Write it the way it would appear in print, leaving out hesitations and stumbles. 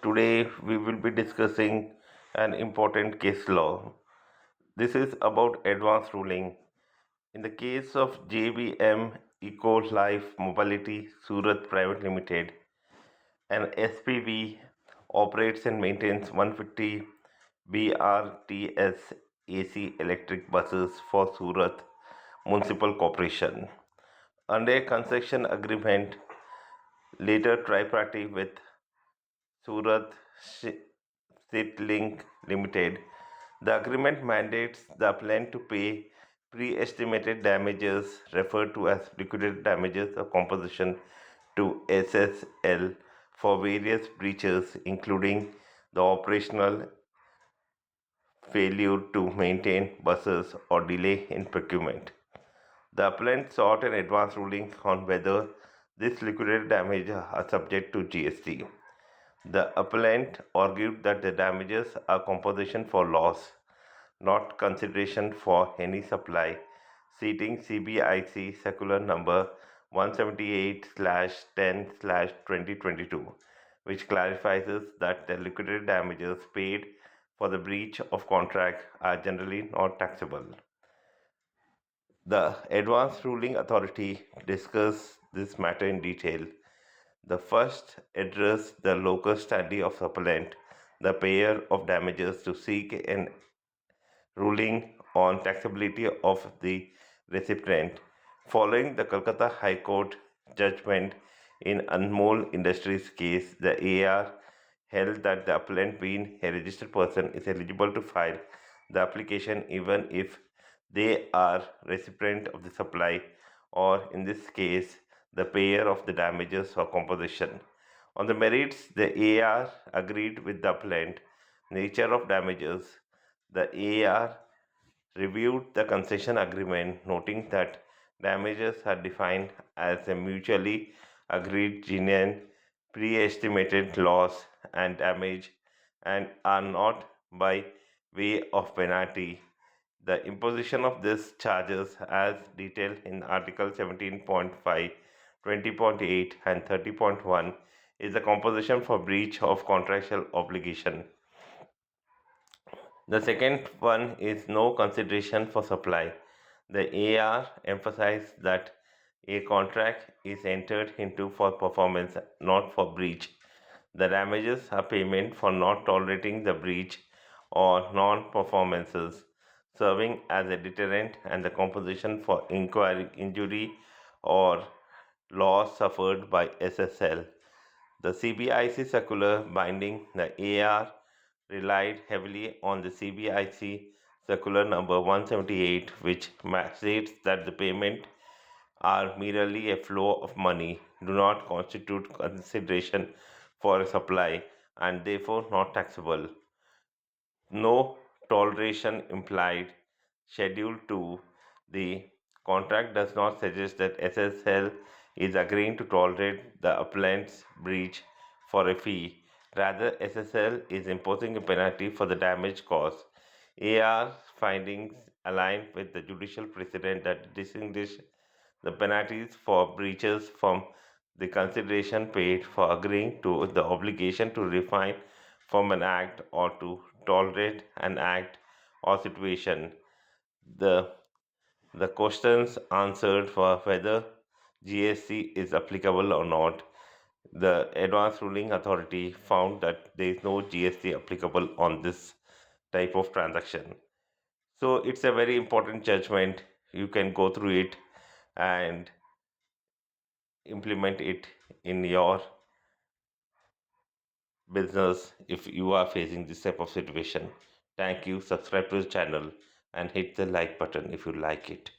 Today we will be discussing an important case law. This is about advanced ruling. In the case of JBM Eco Life Mobility Surat Private Limited, an SPV operates and maintains 150 BRTS AC electric buses for Surat Municipal Corporation. Under a concession agreement, later tripartite with Surat Link Limited, the agreement mandates the applicant to pay pre-estimated damages referred to as liquidated damages of composition to SSL for various breaches including the operational failure to maintain buses or delay in procurement. The appellant sought an advance ruling on whether these liquidated damages are subject to GST. The appellant argued that the damages are compensation for loss, not consideration for any supply, citing CBIC Circular Number 178/10/2022, which clarifies that the liquidated damages paid for the breach of contract are generally not taxable. The Advanced Ruling Authority discussed this matter in detail. The first addressed the locus standi of appellant, the payer of damages, to seek an ruling on taxability of the recipient. Following the Calcutta High Court judgment in Anmol Industries case, the AR held that the appellant, being a registered person, is eligible to file the application even if they are recipient of the supply, or in this case, the payer of the damages or compensation. On the merits, the AR agreed with the appellant nature of damages. The AR reviewed the concession agreement, noting that damages are defined as a mutually agreed genuine pre-estimated loss and damage and are not by way of penalty. The imposition of these charges, as detailed in Article 17.5, 20.8, and 30.1, is a composition for breach of contractual obligation. The second one is no consideration for supply. The AR emphasized that a contract is entered into for performance, not for breach. The damages are payment for not tolerating the breach or non-performances, serving as a deterrent, and the compensation for injury or loss suffered by SSL. The CBIC circular binding the AR relied heavily on the CBIC circular number 178, which states that the payment are merely a flow of money, do not constitute consideration for a supply, and therefore not taxable. No toleration implied. Schedule 2. The contract does not suggest that SSL is agreeing to tolerate the appellant's breach for a fee. Rather, SSL is imposing a penalty for the damage caused. AR findings align with the judicial precedent that distinguish the penalties for breaches from the consideration paid for agreeing to the obligation to refrain from an act or to tolerate an act or situation. The the questions answered for whether GST is applicable or not. The Advanced Ruling Authority found that there is no GST applicable on this type of transaction. So it's a very important judgment. You can go through it and implement it in your business if you are facing this type of situation. Thank you. Subscribe to the channel and hit the like button if you like it.